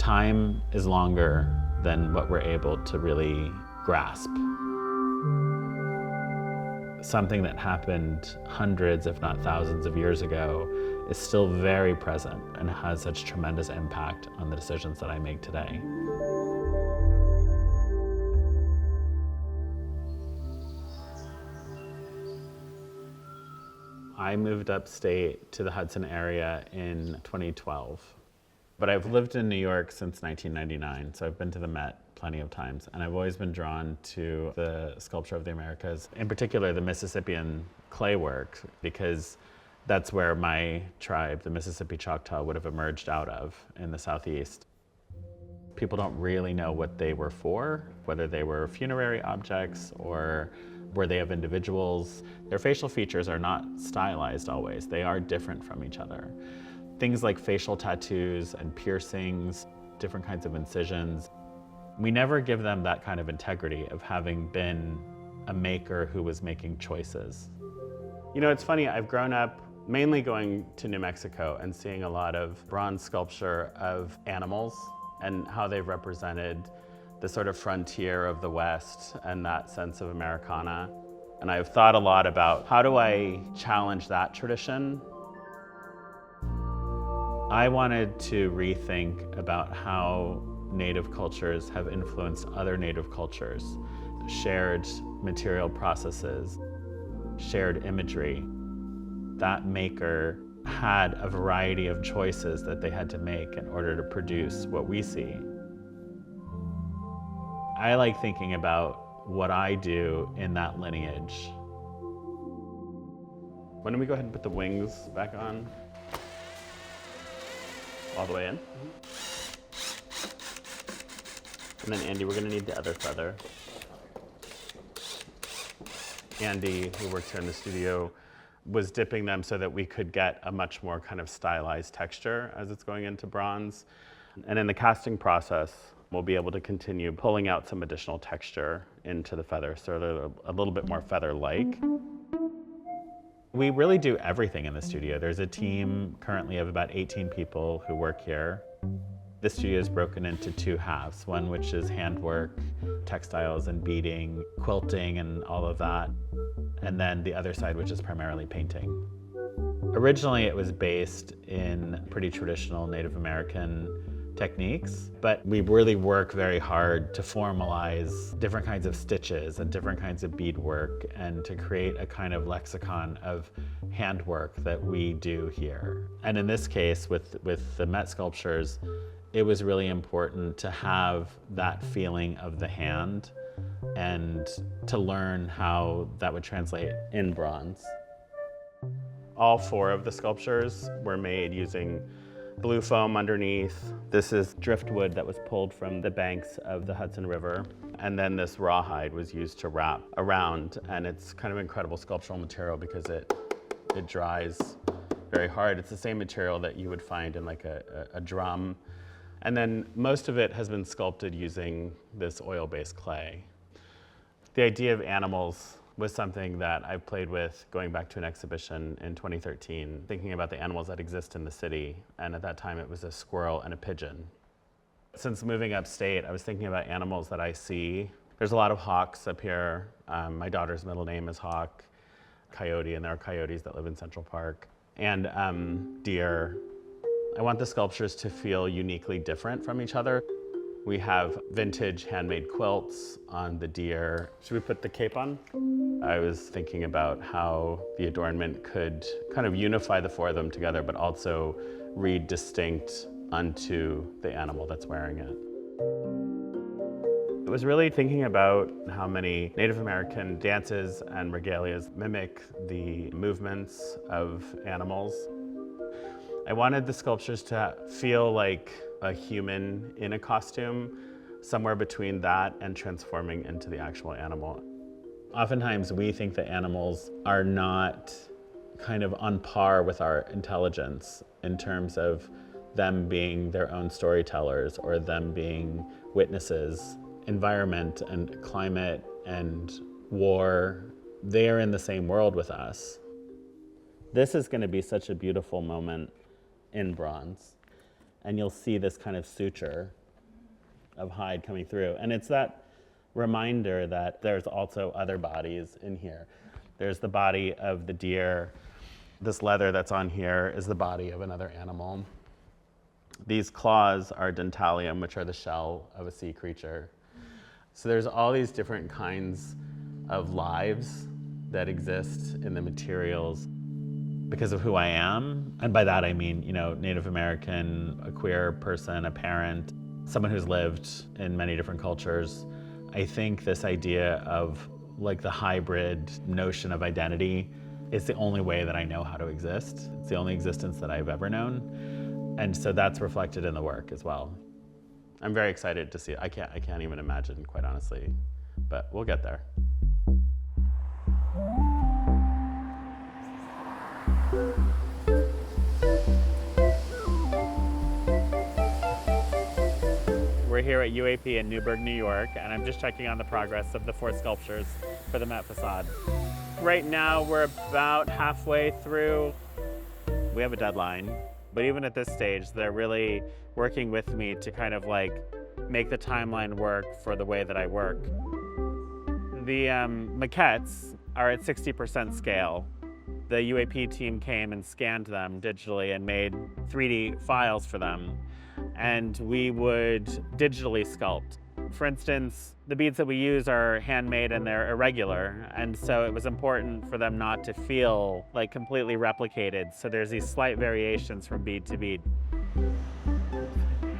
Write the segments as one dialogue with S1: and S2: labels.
S1: time is longer than what we're able to really grasp. Something that happened hundreds, if not thousands of years ago is still very present and has such tremendous impact on the decisions that I make today. I moved upstate to the Hudson area in 2012, but I've lived in New York since 1999, so I've been to the Met plenty of times, and I've always been drawn to the sculpture of the Americas, in particular the Mississippian clay work, because that's where my tribe, the Mississippi Choctaw, would have emerged out of in the Southeast. People don't really know what they were for, whether they were funerary objects or were they of individuals. Their facial features are not stylized always. They are different from each other. Things like facial tattoos and piercings, different kinds of incisions. We never give them that kind of integrity of having been a maker who was making choices. You know, it's funny, I've grown up mainly going to New Mexico and seeing a lot of bronze sculpture of animals and how they've represented the sort of frontier of the West and that sense of Americana. And I've thought a lot about how do I challenge that tradition? I wanted to rethink about how Native cultures have influenced other Native cultures, shared material processes, shared imagery. That maker had a variety of choices that they had to make in order to produce what we see. I like thinking about what I do in that lineage. Why don't we go ahead and put the wings back on? All the way in. And then Andy, we're gonna need the other feather. Andy, who works here in the studio, was dipping them so that we could get a much more kind of stylized texture as it's going into bronze. And in the casting process, we'll be able to continue pulling out some additional texture into the feather, so they're a little bit more feather-like. We really do everything in the studio. There's a team currently of about 18 people who work here. The studio is broken into two halves, one which is handwork, textiles and beading, quilting and all of that, and then the other side which is primarily painting. Originally it was based in pretty traditional Native American techniques, but we really work very hard to formalize different kinds of stitches and different kinds of beadwork and to create a kind of lexicon of handwork that we do here. And in this case, with the Met sculptures, it was really important to have that feeling of the hand and to learn how that would translate in bronze. All four of the sculptures were made using blue foam underneath. This is driftwood that was pulled from the banks of the Hudson River. And then this rawhide was used to wrap around. And it's kind of incredible sculptural material because it dries very hard. It's the same material that you would find in like a drum. And then most of it has been sculpted using this oil-based clay. The idea of animals was something that I've played with going back to an exhibition in 2013, thinking about the animals that exist in the city. And at that time it was a squirrel and a pigeon. Since moving upstate, I was thinking about animals that I see. There's a lot of hawks up here. My daughter's middle name is Hawk, coyote, and there are coyotes that live in Central Park, and deer. I want the sculptures to feel uniquely different from each other. We have vintage handmade quilts on the deer. Should we put the cape on? I was thinking about how the adornment could kind of unify the four of them together, but also read distinct unto the animal that's wearing it. It was really thinking about how many Native American dances and regalias mimic the movements of animals. I wanted the sculptures to feel like a human in a costume, somewhere between that and transforming into the actual animal. Oftentimes we think that animals are not kind of on par with our intelligence in terms of them being their own storytellers or them being witnesses. Environment and climate and war, they are in the same world with us. This is going to be such a beautiful moment in bronze. And you'll see this kind of suture of hide coming through. And it's that reminder that there's also other bodies in here. There's the body of the deer. This leather that's on here is the body of another animal. These claws are dentalium, which are the shell of a sea creature. So there's all these different kinds of lives that exist in the materials because of who I am. And by that I mean, Native American, a queer person, a parent, someone who's lived in many different cultures. I think this idea of like the hybrid notion of identity is the only way that I know how to exist. It's the only existence that I've ever known. And so that's reflected in the work as well. I'm very excited to see it. I can't even imagine, quite honestly, but we'll get there. We're here at UAP in Newburgh, New York, and I'm just checking on the progress of the 4 sculptures for the Met Facade. Right now, we're about halfway through. We have a deadline, but even at this stage, they're really working with me to kind of like make the timeline work for the way that I work. The maquettes are at 60% scale. The UAP team came and scanned them digitally and made 3D files for them. And we would digitally sculpt. For instance, the beads that we use are handmade and they're irregular. And so it was important for them not to feel like completely replicated. So there's these slight variations from bead to bead.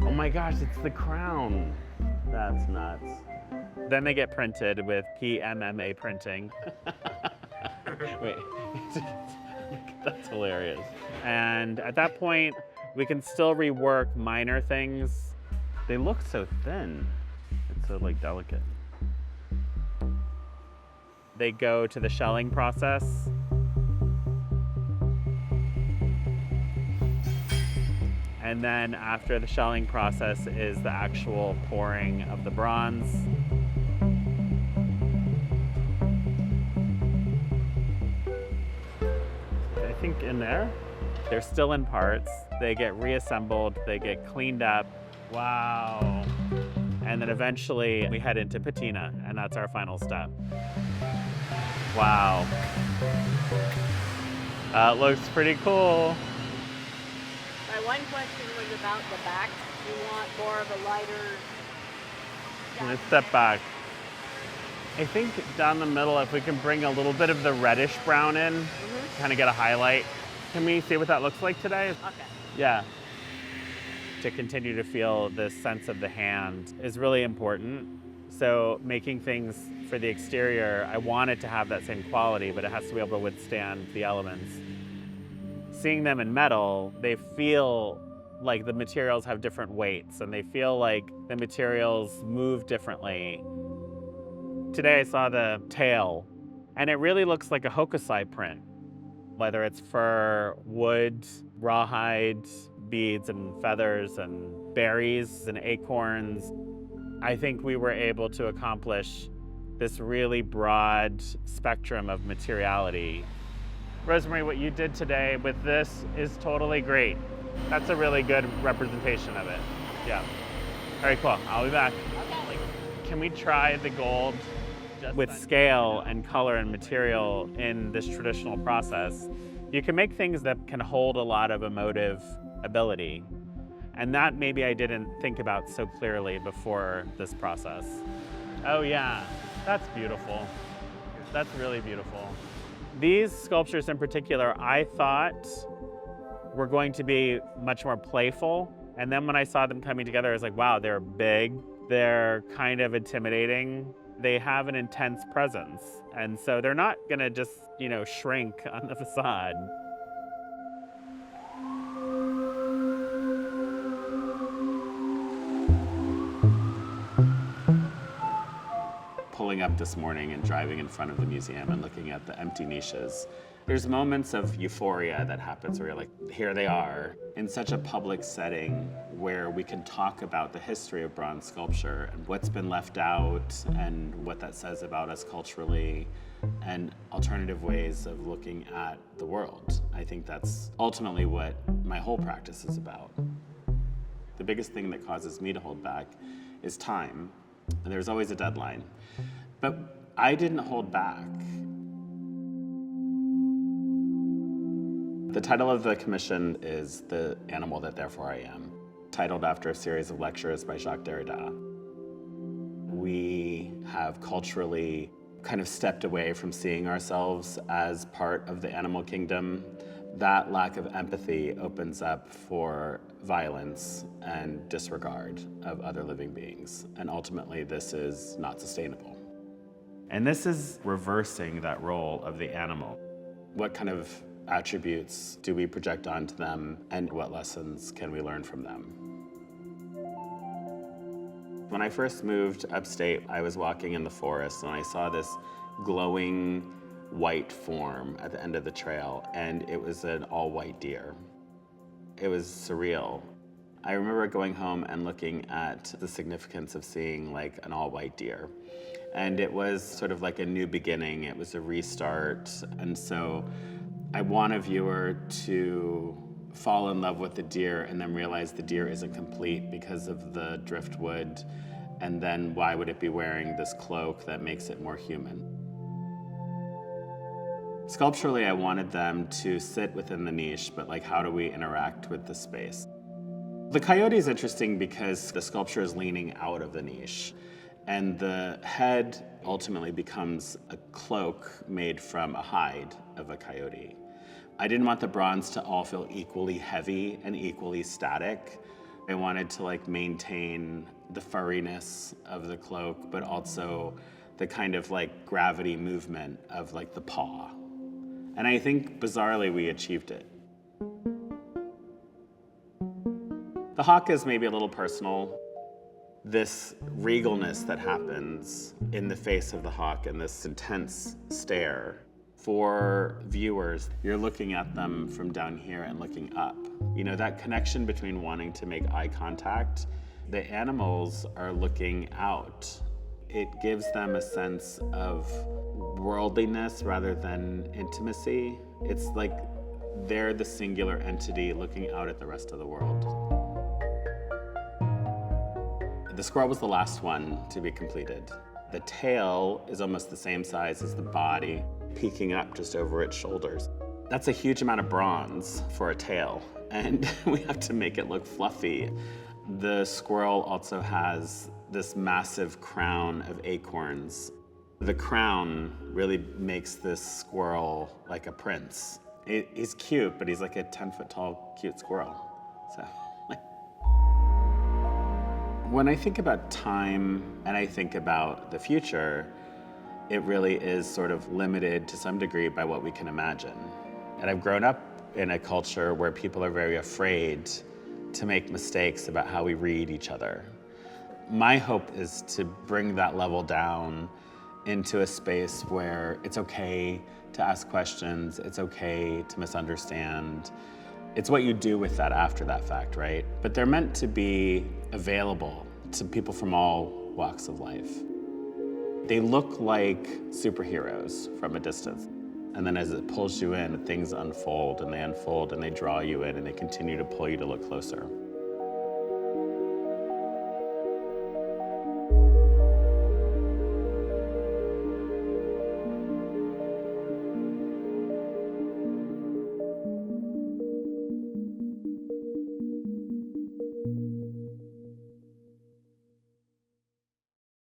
S1: Oh my gosh, it's the crown. That's nuts. Then they get printed with PMMA printing. Wait, that's hilarious. And at that point, we can still rework minor things. They look so thin. It's so like delicate. They go to the shelling process. And then after the shelling process is the actual pouring of the bronze. I think in there, they're still in parts. They get reassembled, they get cleaned up. Wow. And then eventually we head into patina, and that's our final step. Wow. That looks pretty cool.
S2: My one question was about the back. You want more of a lighter...
S1: Let's step back. I think down the middle, if we can bring a little bit of the reddish brown in, kind of get a highlight. Can we see what that looks like today?
S2: Okay.
S1: Yeah. To continue to feel this sense of the hand is really important. So making things for the exterior, I want it to have that same quality, but it has to be able to withstand the elements. Seeing them in metal, they feel like the materials have different weights and they feel like the materials move differently. Today I saw the tail and it really looks like a hokusai print. Whether it's fur, wood, rawhide, beads and feathers and berries and acorns, I think we were able to accomplish this really broad spectrum of materiality. Rosemary, what you did today with this is totally great. That's a really good representation of it. Yeah. All right, cool. I'll be back.
S2: Okay.
S1: Can we try the gold? With scale and color and material in this traditional process, you can make things that can hold a lot of emotive ability. And that maybe I didn't think about so clearly before this process. Oh yeah, that's beautiful. That's really beautiful. These sculptures in particular, I thought were going to be much more playful. And then when I saw them coming together, I was like, wow, they're big. They're kind of intimidating. They have an intense presence. And so they're not gonna just, shrink on the facade. Pulling up this morning and driving in front of the museum and looking at the empty niches, there's moments of euphoria that happens where you're like, here they are, in such a public setting where we can talk about the history of bronze sculpture and what's been left out and what that says about us culturally and alternative ways of looking at the world. I think that's ultimately what my whole practice is about. The biggest thing that causes me to hold back is time, and there's always a deadline. But I didn't hold back. The title of the commission is The Animal That Therefore I Am, titled after a series of lectures by Jacques Derrida. We have culturally kind of stepped away from seeing ourselves as part of the animal kingdom. That lack of empathy opens up for violence and disregard of other living beings. And ultimately, this is not sustainable. And this is reversing that role of the animal. What kind of attributes do we project onto them, and what lessons can we learn from them? When I first moved upstate, I was walking in the forest and I saw this glowing white form at the end of the trail, and it was an all-white deer. It was surreal. I remember going home and looking at the significance of seeing like an all-white deer. And it was sort of like a new beginning. It was a restart. And so I want a viewer to fall in love with the deer and then realize the deer isn't complete because of the driftwood. And then why would it be wearing this cloak that makes it more human? Sculpturally, I wanted them to sit within the niche, but like, how do we interact with the space? The coyote is interesting because the sculpture is leaning out of the niche, and the head ultimately becomes a cloak made from a hide of a coyote. I didn't want the bronze to all feel equally heavy and equally static. I wanted to like maintain the furriness of the cloak, but also the kind of like gravity movement of like the paw. And I think bizarrely we achieved it. The hawk is maybe a little personal. This regalness that happens in the face of the hawk and this intense stare. For viewers, you're looking at them from down here and looking up. You know, that connection between wanting to make eye contact, the animals are looking out. It gives them a sense of worldliness rather than intimacy. It's like they're the singular entity looking out at the rest of the world. The squirrel was the last one to be completed. The tail is almost the same size as the body, peeking up just over its shoulders. That's a huge amount of bronze for a tail, and we have to make it look fluffy. The squirrel also has this massive crown of acorns. The crown really makes this squirrel like a prince. He's cute, but he's like a 10-foot tall, cute squirrel. So, when I think about time and I think about the future, it really is sort of limited to some degree by what we can imagine. And I've grown up in a culture where people are very afraid to make mistakes about how we read each other. My hope is to bring that level down into a space where it's okay to ask questions, it's okay to misunderstand. It's what you do with that after that fact, right? But they're meant to be available to people from all walks of life. They look like superheroes from a distance. And then as it pulls you in, things unfold and they draw you in and they continue to pull you to look closer.